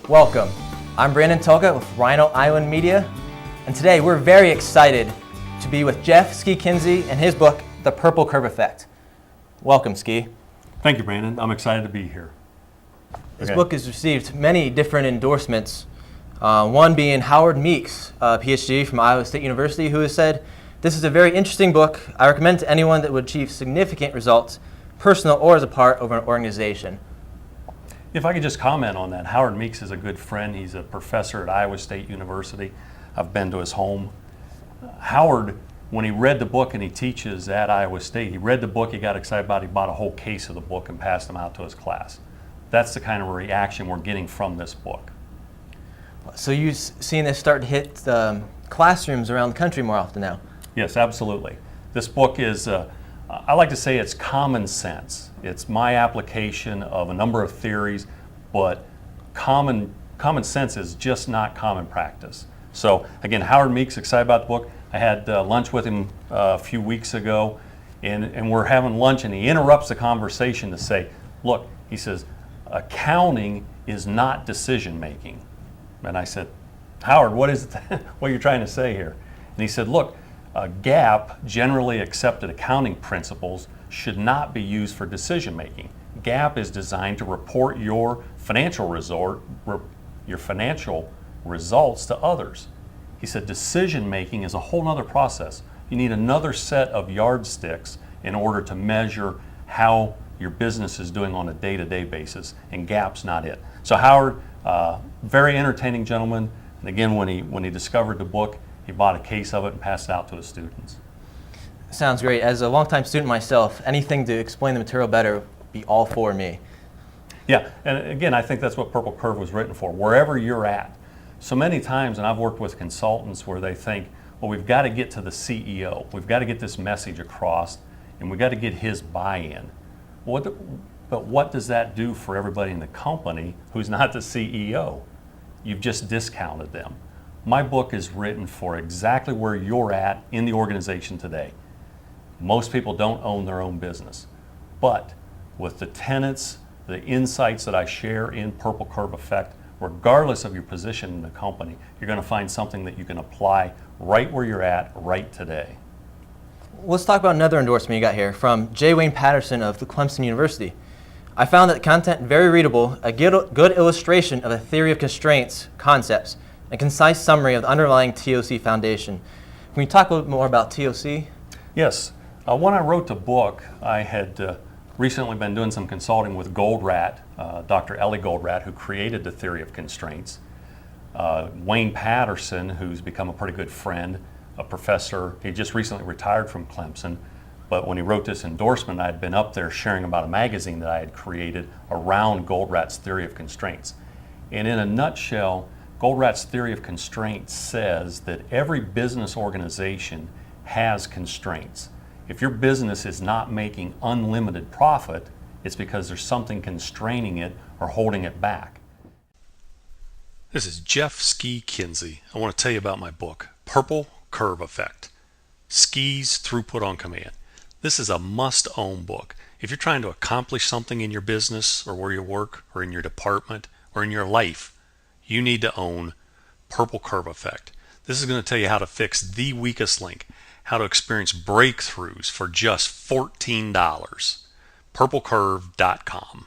Welcome. I'm Brandon Tolka with Rhino Island Media, and today we're very excited to be with Jeff Ski Kinsey and his book, The Purple Curve Effect. Welcome, Ski. Thank you, Brandon. I'm excited to be here. This book has received many different endorsements, one being Howard Meeks, a PhD from Iowa State University, who has said, "This is a very interesting book. I recommend to anyone that would achieve significant results, personal or as a part of an organization." If I could just comment on that, Howard Meeks is a good friend. He's a professor at Iowa State University. I've been to his home. Howard, when he read the book, and he teaches at Iowa State, he read the book, he got excited about it, he bought a whole case of the book and passed them out to his class. That's the kind of reaction we're getting from this book. So you've seen this start to hit classrooms around the country more often now? Yes, absolutely. This book is, I like to say it's common sense. It's my application of a number of theories, but common sense is just not common practice. So again, Howard Meeks, excited about the book. I had lunch with him a few weeks ago, and we're having lunch, and he interrupts the conversation to say, look, he says, accounting is not decision making. And I said, Howard, what is what you're trying to say here? And he said, look, GAAP, generally accepted accounting principles, should not be used for decision making. GAAP is designed to report your financial results to others. He said decision making is a whole other process. You need another set of yardsticks in order to measure how your business is doing on a day-to-day basis, and GAP's not it. So Howard, very entertaining gentleman, and again, when he discovered the book, he bought a case of it and passed it out to his students. Sounds great. As a longtime student myself, anything to explain the material better would be all for me. Yeah, and again, I think that's what Purple Curve was written for, wherever you're at. So many times, and I've worked with consultants where they think, well, we've got to get to the CEO, we've got to get this message across, and we've got to get his buy-in. But what does that do for everybody in the company who's not the CEO? You've just discounted them. My book is written for exactly where you're at in the organization today. Most people don't own their own business, but with the tenets, the insights that I share in Purple Curve Effect, regardless of your position in the company, you're going to find something that you can apply right where you're at right today. Let's talk about another endorsement you got here from J. Wayne Patterson of the Clemson University. I found that the content very readable, a good illustration of a theory of constraints, concepts, a concise summary of the underlying TOC foundation. Can you talk a little bit more about TOC? Yes. When I wrote the book, I had recently been doing some consulting with Goldratt, Dr. Ellie Goldratt, who created the theory of constraints. Wayne Patterson, who's become a pretty good friend, a professor, he just recently retired from Clemson, but when he wrote this endorsement, I had been up there sharing about a magazine that I had created around Goldratt's theory of constraints. And in a nutshell, Goldratt's theory of constraints says that every business organization has constraints. If your business is not making unlimited profit, it's because there's something constraining it or holding it back. This is Jeff Ski Kinsey. I want to tell you about my book, Purple Curve Effect, Ski's Throughput on Command. This is a must-own book. If you're trying to accomplish something in your business or where you work or in your department or in your life, you need to own Purple Curve Effect. This is going to tell you how to fix the weakest link, how to experience breakthroughs for just $14. PurpleCurve.com.